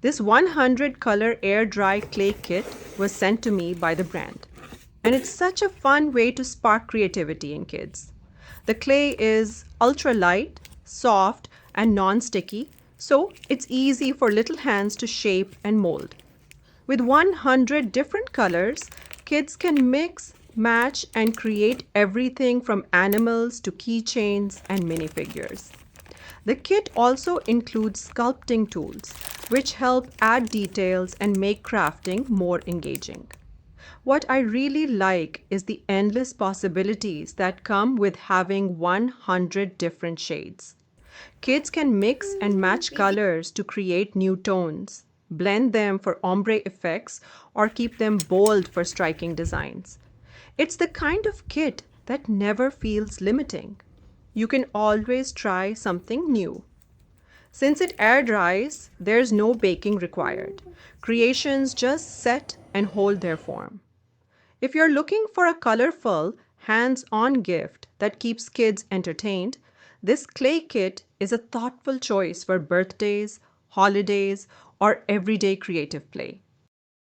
This 100 color air dry clay kit was sent to me by the brand. And it's such a fun way to spark creativity in kids. The clay is ultra light, soft, and non sticky, so it's easy for little hands to shape and mold. With 100 different colors, kids can mix, match, and create everything from animals to keychains and minifigures. The kit also includes sculpting tools, which help add details and make crafting more engaging. What I really like is the endless possibilities that come with having 100 different shades. Kids can mix and match colors to create new tones, blend them for ombre effects, or keep them bold for striking designs. It's the kind of kit that never feels limiting. You can always try something new. Since it air dries, there's no baking required. Creations just set and hold their form. If you're looking for a colorful, hands on gift that keeps kids entertained, this clay kit is a thoughtful choice for birthdays, holidays, or everyday creative play.